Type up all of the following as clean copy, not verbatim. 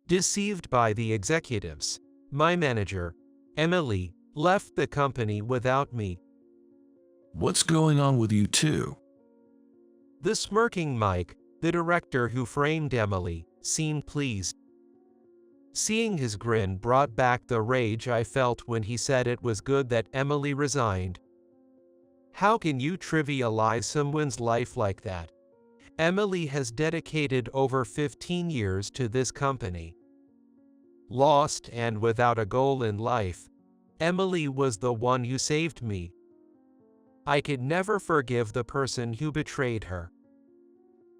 Deceived by the executives, my manager, Emily, left the company without me. What's going on with you two? The smirking Mike, the director who framed Emily, seemed pleased. Seeing his grin brought back the rage I felt when he said it was good that Emily resigned. How can you trivialize someone's life like that? Emily has dedicated over 15 years to this company. Lost and without a goal in life, Emily was the one who saved me. I could never forgive the person who betrayed her.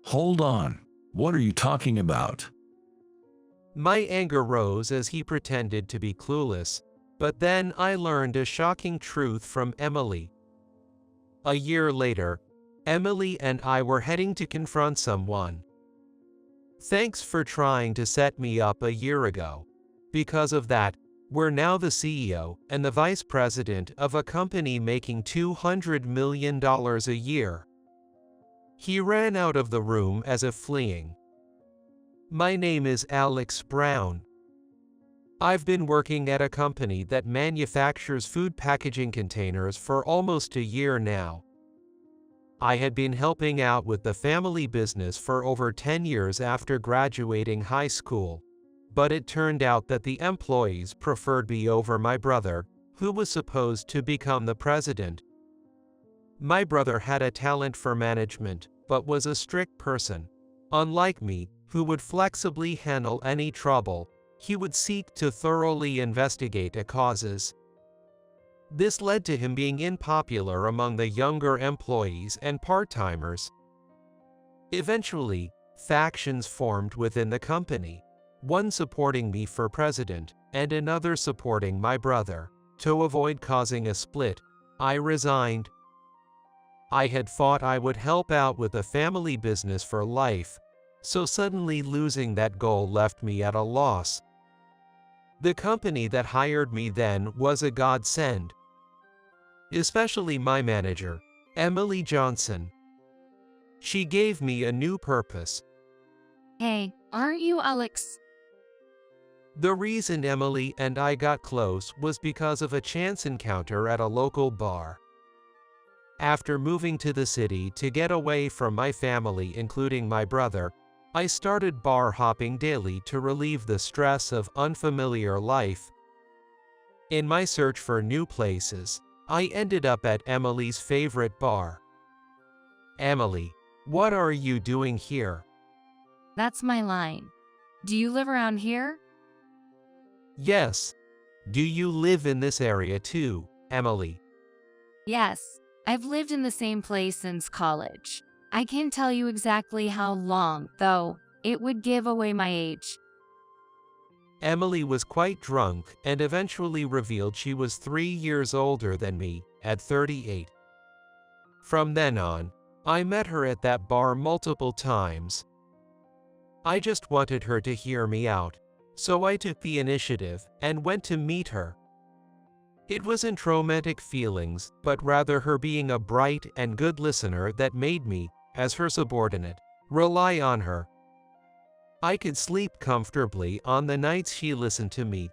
Hold on. What are you talking about? My anger rose as he pretended to be clueless, but then I learned a shocking truth from Emily. A year later, Emily and I were heading to confront someone. Thanks for trying to set me up a year ago. Because of that, we're now the CEO and the vice president of a company making $200 million a year. He ran out of the room as if fleeing. My name is Alex Brown. I've been working at a company that manufactures food packaging containers for almost a year now. I had been helping out with the family business for over 10 years after graduating high school, but it turned out that the employees preferred me over my brother, who was supposed to become the president. My brother had a talent for management, but was a strict person. Unlike me, who would flexibly handle any trouble, he would seek to thoroughly investigate causes. This led to him being unpopular among the younger employees and part-timers. Eventually, factions formed within the company, one supporting me for president and another supporting my brother. To avoid causing a split, I resigned. I had thought I would help out with the family business for life, so suddenly losing that goal left me at a loss. The company that hired me then was a godsend. Especially my manager, Emily Johnson. She gave me a new purpose. Hey, aren't you Alex? The reason Emily and I got close was because of a chance encounter at a local bar. After moving to the city to get away from my family, including my brother, I started bar hopping daily to relieve the stress of unfamiliar life. In my search for new places, I ended up at Emily's favorite bar. Emily, what are you doing here? That's my line. Do you live around here? Yes. Do you live in this area too, Emily? Yes, I've lived in the same place since college. I can't tell you exactly how long, though. It would give away my age. Emily was quite drunk and eventually revealed she was 3 years older than me, at 38. From then on, I met her at that bar multiple times. I just wanted her to hear me out, so I took the initiative and went to meet her. It wasn't romantic feelings, but rather her being a bright and good listener that made me, as her subordinate, rely on her. I could sleep comfortably on the nights she listened to me.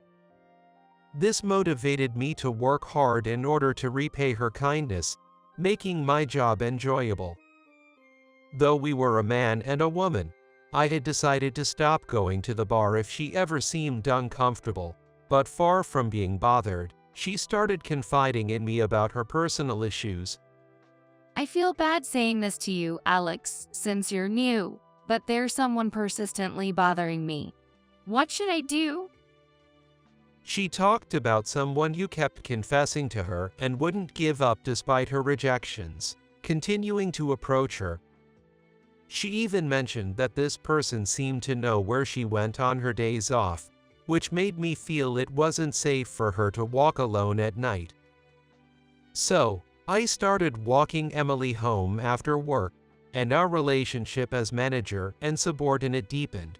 This motivated me to work hard in order to repay her kindness, making my job enjoyable. Though we were a man and a woman, I had decided to stop going to the bar if she ever seemed uncomfortable, but far from being bothered, she started confiding in me about her personal issues. I feel bad saying this to you, Alex, since you're new, but there's someone persistently bothering me. What should I do? She talked about someone who kept confessing to her and wouldn't give up despite her rejections, continuing to approach her. She even mentioned that this person seemed to know where she went on her days off, which made me feel it wasn't safe for her to walk alone at night. So, I started walking Emily home after work, and our relationship as manager and subordinate deepened.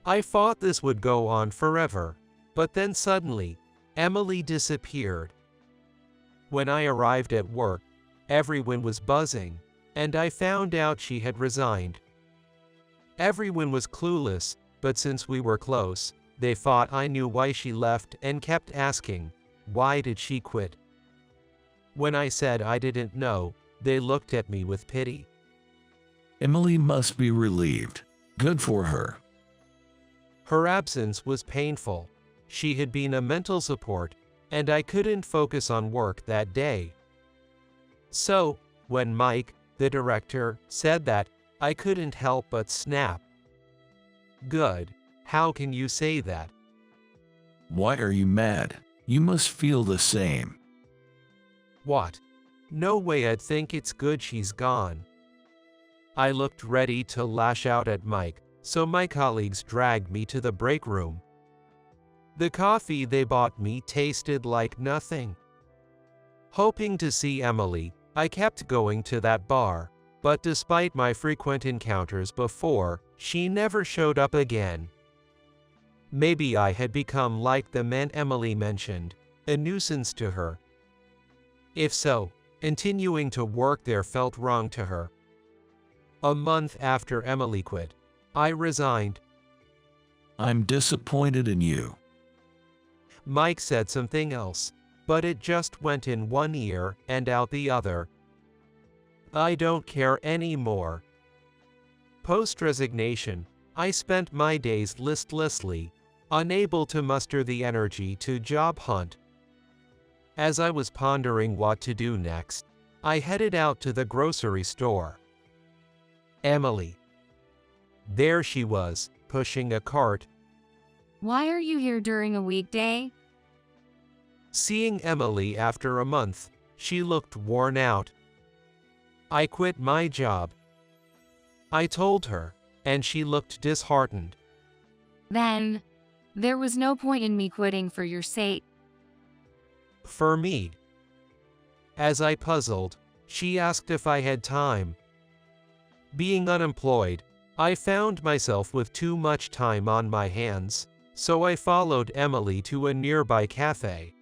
I thought this would go on forever, but then suddenly, Emily disappeared. When I arrived at work, everyone was buzzing, and I found out she had resigned. Everyone was clueless, but since we were close, they thought I knew why she left and kept asking, why did she quit? When I said I didn't know, they looked at me with pity. Emily must be relieved. Good for her. Her absence was painful. She had been a mental support, and I couldn't focus on work that day. So, when Mike, the director, said that, I couldn't help but snap. Good. How can you say that? Why are you mad? You must feel the same. What? No way, I'd think it's good she's gone. I looked ready to lash out at Mike, so my colleagues dragged me to the break room. The coffee they bought me tasted like nothing. Hoping to see Emily, I kept going to that bar, but despite my frequent encounters before, she never showed up again. Maybe I had become like the man Emily mentioned, a nuisance to her. If so, continuing to work there felt wrong to her. A month after Emily quit, I resigned. I'm disappointed in you. Mike said something else, but it just went in one ear and out the other. I don't care anymore. Post-resignation, I spent my days listlessly, unable to muster the energy to job hunt. As I was pondering what to do next, I headed out to the grocery store. Emily. There she was, pushing a cart. Why are you here during a weekday? Seeing Emily after a month, she looked worn out. I quit my job. I told her, and she looked disheartened. Then, there was no point in me quitting for your sake. For me. As I puzzled, she asked if I had time. Being unemployed, I found myself with too much time on my hands, so I followed Emily to a nearby cafe.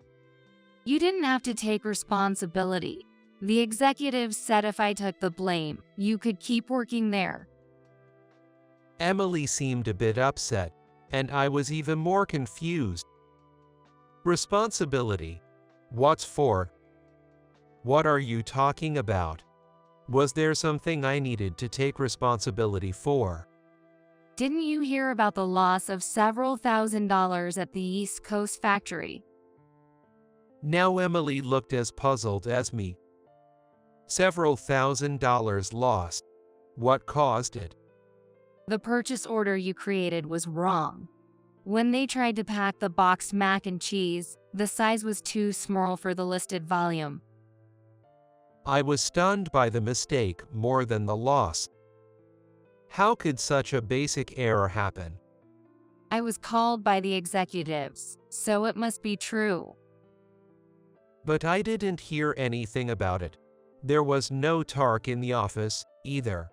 You didn't have to take responsibility. The executives said if I took the blame, you could keep working there. Emily seemed a bit upset, and I was even more confused. Responsibility? What's for? What are you talking about? Was there something I needed to take responsibility for? Didn't you hear about the loss of several $1,000s at the East Coast factory? Now Emily looked as puzzled as me. Several $1,000s lost. What caused it? The purchase order you created was wrong. When they tried to pack the boxed mac and cheese, the size was too small for the listed volume. I was stunned by the mistake more than the loss. How could such a basic error happen? I was called by the executives, so it must be true. But I didn't hear anything about it. There was no talk in the office, either.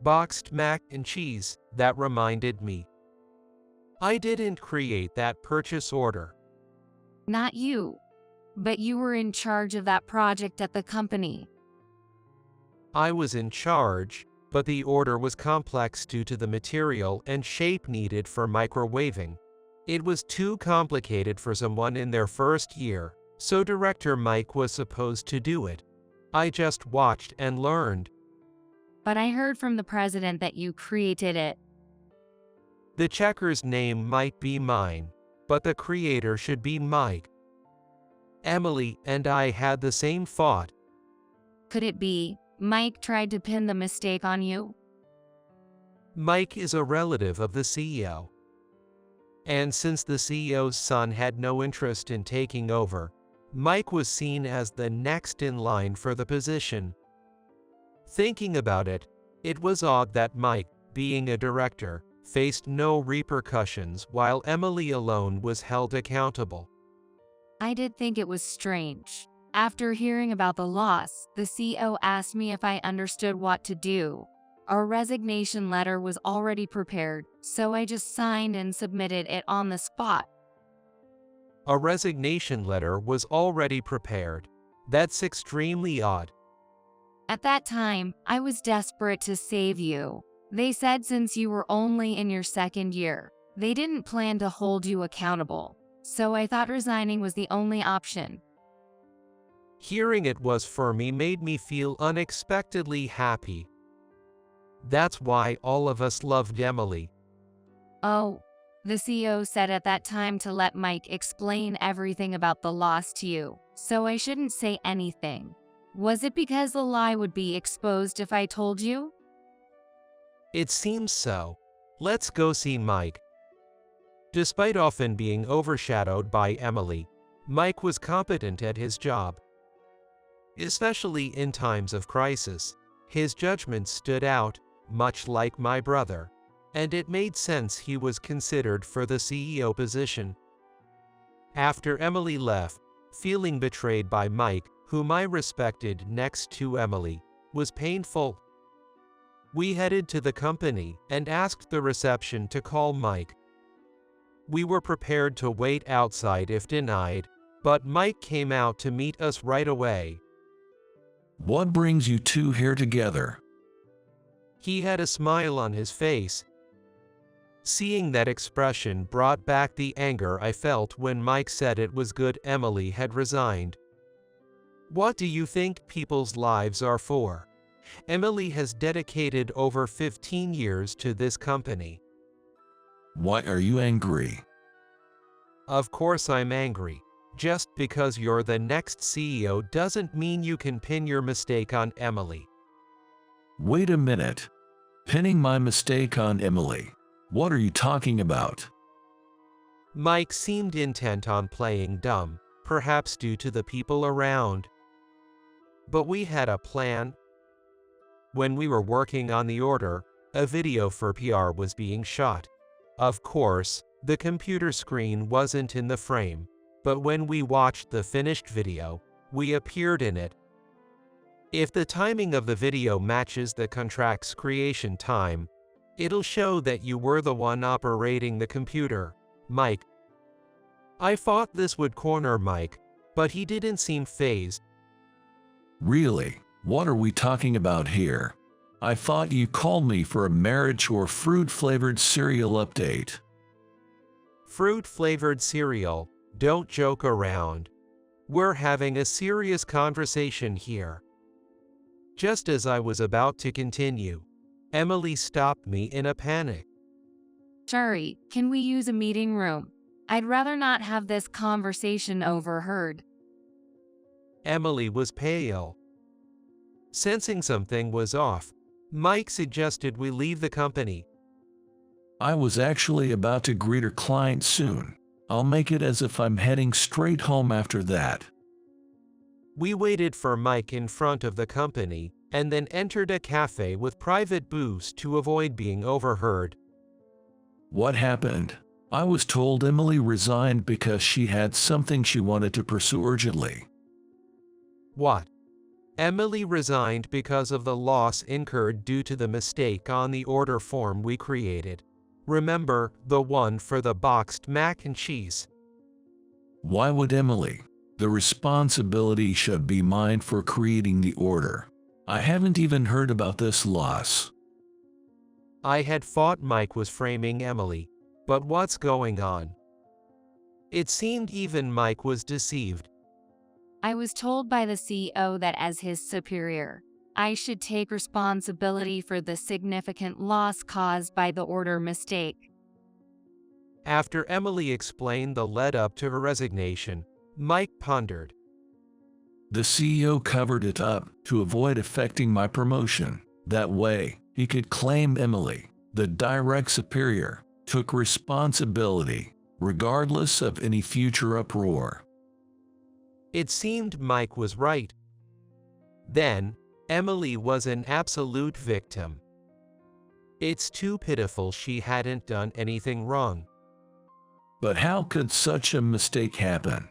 Boxed mac and cheese, that reminded me. I didn't create that purchase order. Not you. But you were in charge of that project at the company. I was in charge, but the order was complex due to the material and shape needed for microwaving. It was too complicated for someone in their first year, so Director Mike was supposed to do it. I just watched and learned. But I heard from the president that you created it. The checker's name might be mine, but the creator should be Mike. Emily and I had the same thought. Could it be Mike tried to pin the mistake on you? Mike is a relative of the CEO. And since the CEO's son had no interest in taking over, Mike was seen as the next in line for the position. Thinking about it, it was odd that Mike, being a director, faced no repercussions while Emily alone was held accountable. I did think it was strange. After hearing about the loss, the CEO asked me if I understood what to do. Our resignation letter was already prepared, so I just signed and submitted it on the spot. A resignation letter was already prepared. That's extremely odd. At that time, I was desperate to save you. They said since you were only in your second year, they didn't plan to hold you accountable. So I thought resigning was the only option. Hearing it was for me made me feel unexpectedly happy. That's why all of us loved Emily. Oh, the CEO said at that time to let Mike explain everything about the loss to you, so I shouldn't say anything. Was it because the lie would be exposed if I told you? It seems so. Let's go see Mike. Despite often being overshadowed by Emily, Mike was competent at his job. Especially in times of crisis, his judgment stood out, much like my brother, and it made sense he was considered for the CEO position. After Emily left, feeling betrayed by Mike, whom I respected next to Emily, was painful. We headed to the company and asked the reception to call Mike. We were prepared to wait outside if denied, but Mike came out to meet us right away. What brings you two here together? He had a smile on his face. Seeing that expression brought back the anger I felt when Mike said it was good Emily had resigned. What do you think people's lives are for? Emily has dedicated over 15 years to this company. Why are you angry? Of course I'm angry. Just because you're the next CEO doesn't mean you can pin your mistake on Emily. Wait a minute. Pinning my mistake on Emily. What are you talking about? Mike seemed intent on playing dumb, perhaps due to the people around. But we had a plan. When we were working on the order, a video for PR was being shot. Of course, the computer screen wasn't in the frame, but when we watched the finished video, we appeared in it. If the timing of the video matches the contract's creation time, it'll show that you were the one operating the computer, Mike. I thought this would corner Mike, but he didn't seem fazed. Really? What are we talking about here? I thought you called me for a marriage or fruit-flavored cereal update. Fruit-flavored cereal, don't joke around. We're having a serious conversation here. Just as I was about to continue, Emily stopped me in a panic. Sorry, can we use a meeting room? I'd rather not have this conversation overheard. Emily was pale. Sensing something was off, Mike suggested we leave the company. I was actually about to greet a client soon. I'll make it as if I'm heading straight home after that. We waited for Mike in front of the company and then entered a cafe with private booths to avoid being overheard. What happened? I was told Emily resigned because she had something she wanted to pursue urgently. What? Emily resigned because of the loss incurred due to the mistake on the order form we created. Remember, the one for the boxed mac and cheese. Why would Emily? The responsibility should be mine for creating the order. I haven't even heard about this loss. I had thought Mike was framing Emily, but what's going on? It seemed even Mike was deceived. I was told by the CEO that as his superior, I should take responsibility for the significant loss caused by the order mistake. After Emily explained the lead-up to her resignation, Mike pondered. The CEO covered it up to avoid affecting my promotion. That way, he could claim Emily, the direct superior, took responsibility, regardless of any future uproar. It seemed Mike was right. Then, Emily was an absolute victim. It's too pitiful she hadn't done anything wrong. But how could such a mistake happen?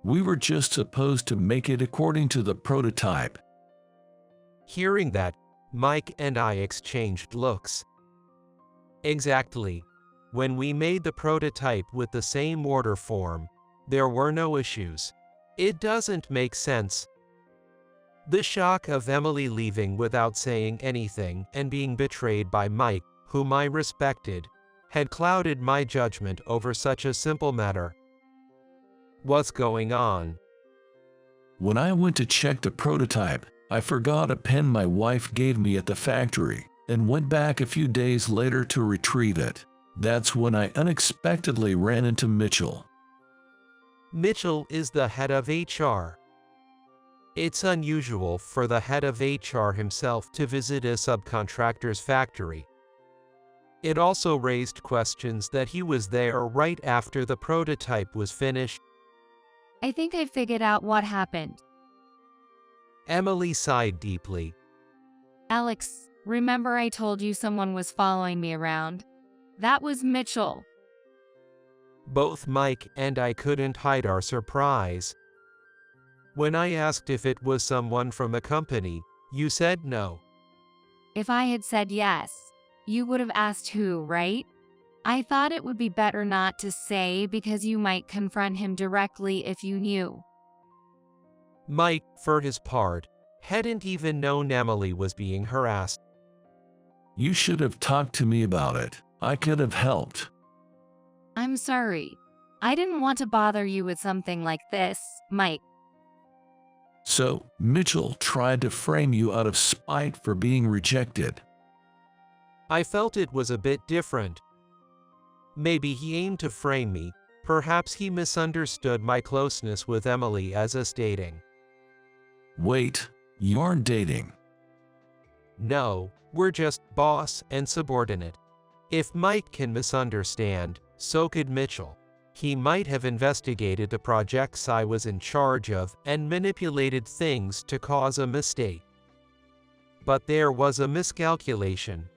We were just supposed to make it according to the prototype. Hearing that, Mike and I exchanged looks. Exactly. When we made the prototype with the same order form, there were no issues. It doesn't make sense. The shock of Emily leaving without saying anything and being betrayed by Mike, whom I respected, had clouded my judgment over such a simple matter. What's going on? When I went to check the prototype, I forgot a pen my wife gave me at the factory and went back a few days later to retrieve it. That's when I unexpectedly ran into Mitchell. Mitchell is the head of HR. It's unusual for the head of HR himself to visit a subcontractor's factory. It also raised questions that he was there right after the prototype was finished. I think I figured out what happened. Emily sighed deeply. Alex, remember I told you someone was following me around? That was Mitchell. Both Mike and I couldn't hide our surprise. When I asked if it was someone from a company, you said no. If I had said yes, you would have asked who, right? I thought it would be better not to say because you might confront him directly if you knew. Mike, for his part, hadn't even known Emily was being harassed. You should have talked to me about it. I could have helped. I'm sorry. I didn't want to bother you with something like this, Mike. So, Mitchell tried to frame you out of spite for being rejected. I felt it was a bit different. Maybe he aimed to frame me. Perhaps he misunderstood my closeness with Emily as us dating. Wait, you aren't dating. No, we're just boss and subordinate. If Mike can misunderstand, so could Mitchell. He might have investigated the projects I was in charge of and manipulated things to cause a mistake. But there was a miscalculation.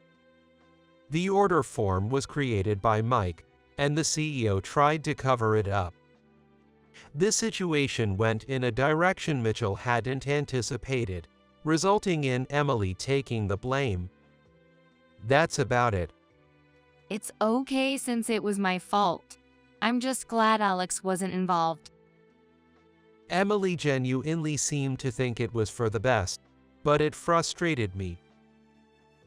The order form was created by Mike, and the CEO tried to cover it up. This situation went in a direction Mitchell hadn't anticipated, resulting in Emily taking the blame. That's about it. It's okay since it was my fault. I'm just glad Alex wasn't involved. Emily genuinely seemed to think it was for the best, but it frustrated me.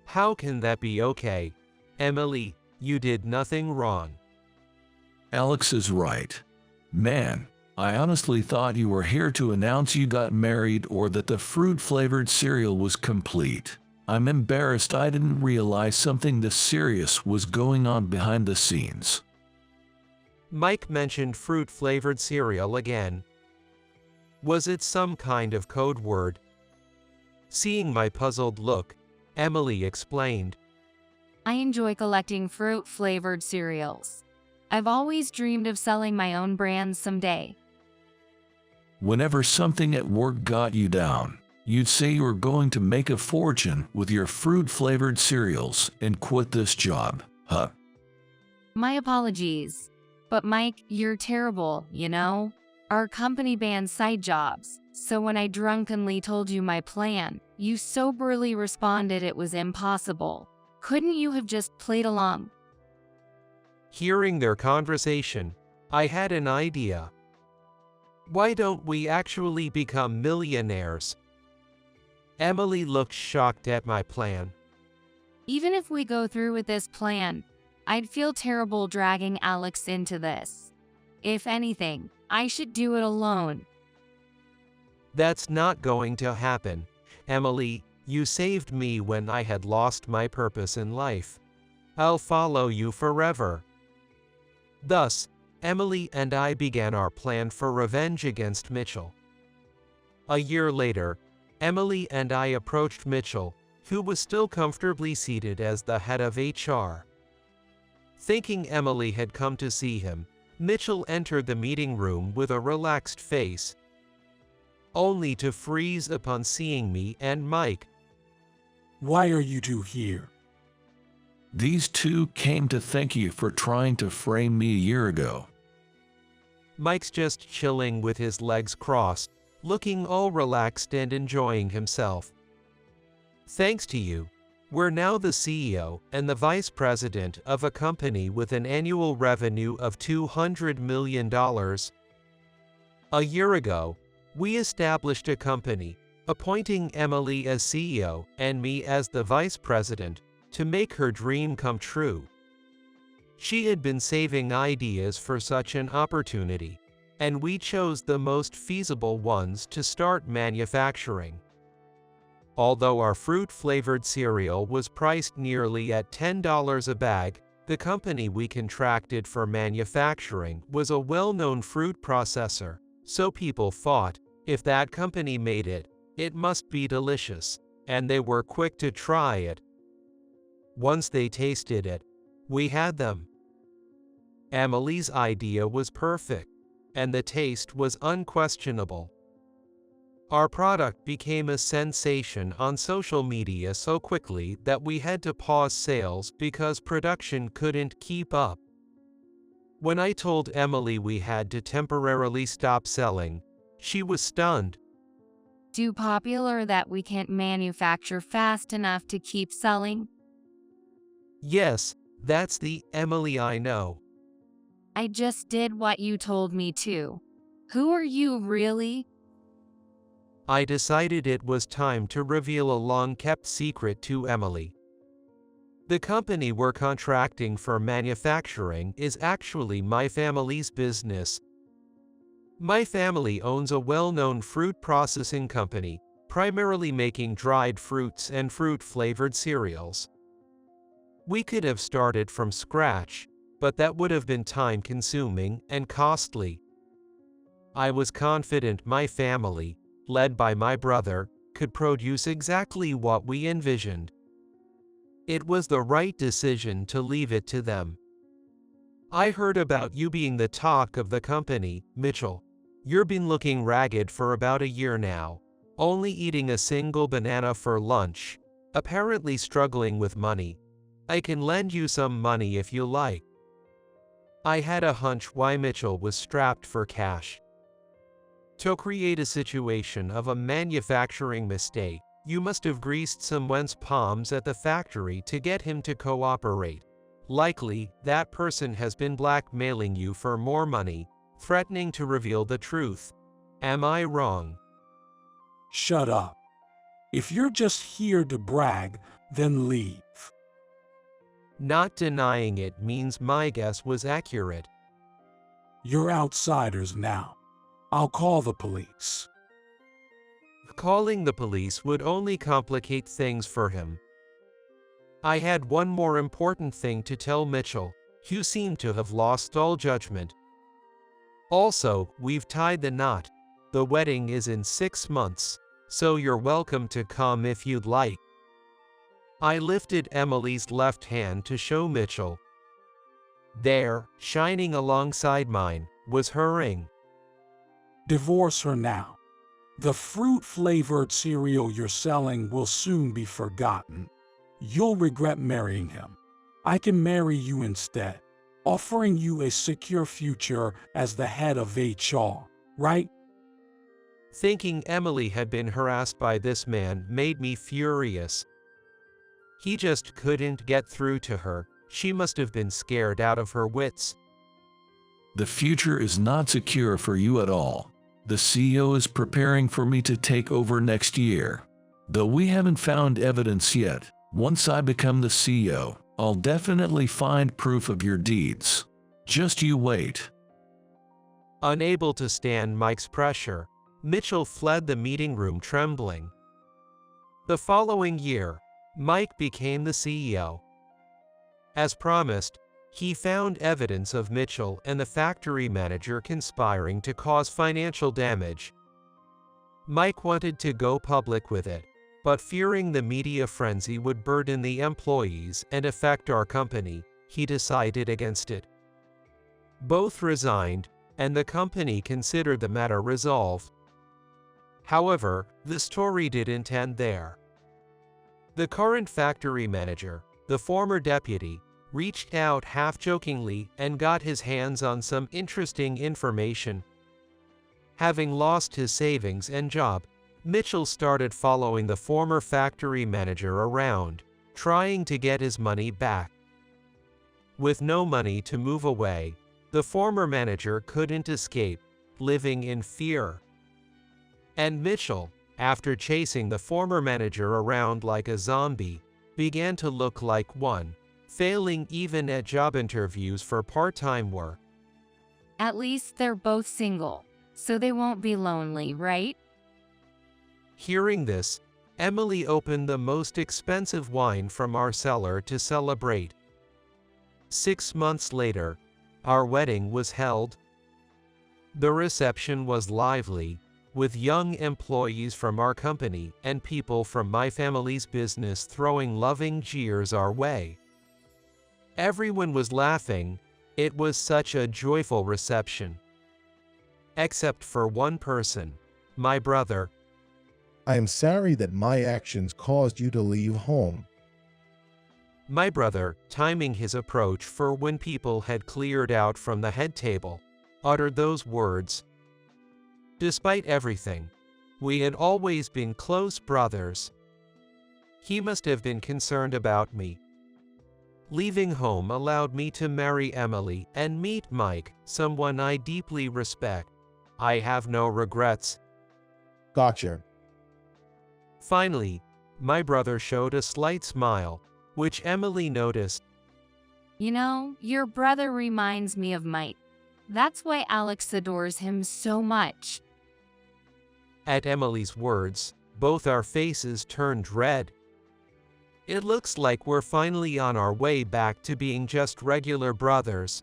How can that be okay? Emily, you did nothing wrong. Alex is right. Man, I honestly thought you were here to announce you got married or that the fruit-flavored cereal was complete. I'm embarrassed I didn't realize something this serious was going on behind the scenes. Mike mentioned fruit-flavored cereal again. Was it some kind of code word? Seeing my puzzled look, Emily explained. I enjoy collecting fruit-flavored cereals. I've always dreamed of selling my own brands someday. Whenever something at work got you down, you'd say you were going to make a fortune with your fruit-flavored cereals and quit this job, huh? My apologies. But Mike, you're terrible, you know? Our company bans side jobs, so when I drunkenly told you my plan, you soberly responded it was impossible. Couldn't you have just played along? Hearing their conversation, I had an idea. Why don't we actually become millionaires? Emily looked shocked at my plan. Even if we go through with this plan, I'd feel terrible dragging Alex into this. If anything, I should do it alone. That's not going to happen. Emily, you saved me when I had lost my purpose in life. I'll follow you forever. Thus, Emily and I began our plan for revenge against Mitchell. A year later, Emily and I approached Mitchell, who was still comfortably seated as the head of HR. Thinking Emily had come to see him, Mitchell entered the meeting room with a relaxed face, only to freeze upon seeing me and Mike. Why are you two here? These two came to thank you for trying to frame me a year ago. Mike's just chilling with his legs crossed, looking all relaxed and enjoying himself. Thanks to you, we're now the CEO and the vice president of a company with an annual revenue of $200 million. A year ago, we established a company, appointing Emily as CEO and me as the vice president to make her dream come true. She had been saving ideas for such an opportunity, and we chose the most feasible ones to start manufacturing. Although our fruit-flavored cereal was priced nearly at $10 a bag, the company we contracted for manufacturing was a well-known fruit processor, so people thought, if that company made it, it must be delicious, and they were quick to try it. Once they tasted it, we had them. Emily's idea was perfect, and the taste was unquestionable. Our product became a sensation on social media so quickly that we had to pause sales because production couldn't keep up. When I told Emily we had to temporarily stop selling, she was stunned. Too popular that we can't manufacture fast enough to keep selling? Yes, that's the Emily I know. I just did what you told me to. Who are you really? I decided it was time to reveal a long-kept secret to Emily. The company we're contracting for manufacturing is actually my family's business. My family owns a well-known fruit processing company, primarily making dried fruits and fruit-flavored cereals. We could have started from scratch, but that would have been time-consuming and costly. I was confident my family, led by my brother, could produce exactly what we envisioned. It was the right decision to leave it to them. I heard about you being the talk of the company, Mitchell. You've been looking ragged for about a year now, only eating a single banana for lunch, apparently struggling with money. I can lend you some money if you like. I had a hunch why Mitchell was strapped for cash. To create a situation of a manufacturing mistake, you must have greased someone's palms at the factory to get him to cooperate. Likely, that person has been blackmailing you for more money, threatening to reveal the truth. Am I wrong? Shut up. If you're just here to brag, then leave. Not denying it means my guess was accurate. You're outsiders now. I'll call the police. Calling the police would only complicate things for him. I had one more important thing to tell Mitchell. You seem to have lost all judgment. Also, we've tied the knot. The wedding is in 6 months, so you're welcome to come if you'd like. I lifted Emily's left hand to show Mitchell. There, shining alongside mine, was her ring. Divorce her now. The fruit-flavored cereal you're selling will soon be forgotten. You'll regret marrying him. I can marry you instead, offering you a secure future as the head of HR, right? Thinking Emily had been harassed by this man made me furious. He just couldn't get through to her. She must have been scared out of her wits. The future is not secure for you at all. The CEO is preparing for me to take over next year. Though we haven't found evidence yet, once I become the CEO, I'll definitely find proof of your deeds. Just you wait. Unable to stand Mike's pressure, Mitchell fled the meeting room trembling. The following year, Mike became the CEO. As promised, he found evidence of Mitchell and the factory manager conspiring to cause financial damage. Mike wanted to go public with it, but fearing the media frenzy would burden the employees and affect our company, he decided against it. Both resigned, and the company considered the matter resolved. However, the story didn't end there. The current factory manager, the former deputy, reached out half-jokingly and got his hands on some interesting information. Having lost his savings and job, Mitchell started following the former factory manager around, trying to get his money back. With no money to move away, the former manager couldn't escape, living in fear. And Mitchell, after chasing the former manager around like a zombie, began to look like one, failing even at job interviews for part-time work. At least they're both single, so they won't be lonely, right? Hearing this, Emily opened the most expensive wine from our cellar to celebrate. 6 months later, our wedding was held. The reception was lively, with young employees from our company and people from my family's business throwing loving jeers our way. Everyone was laughing. It was such a joyful reception. Except for one person, my brother. I am sorry that my actions caused you to leave home. My brother, timing his approach for when people had cleared out from the head table, uttered those words. Despite everything, we had always been close brothers. He must have been concerned about me. Leaving home allowed me to marry Emily and meet Mike, someone I deeply respect. I have no regrets. Gotcha. Finally, my brother showed a slight smile, which Emily noticed. You know, your brother reminds me of Mike. That's why Alex adores him so much. At Emily's words, both our faces turned red. It looks like we're finally on our way back to being just regular brothers.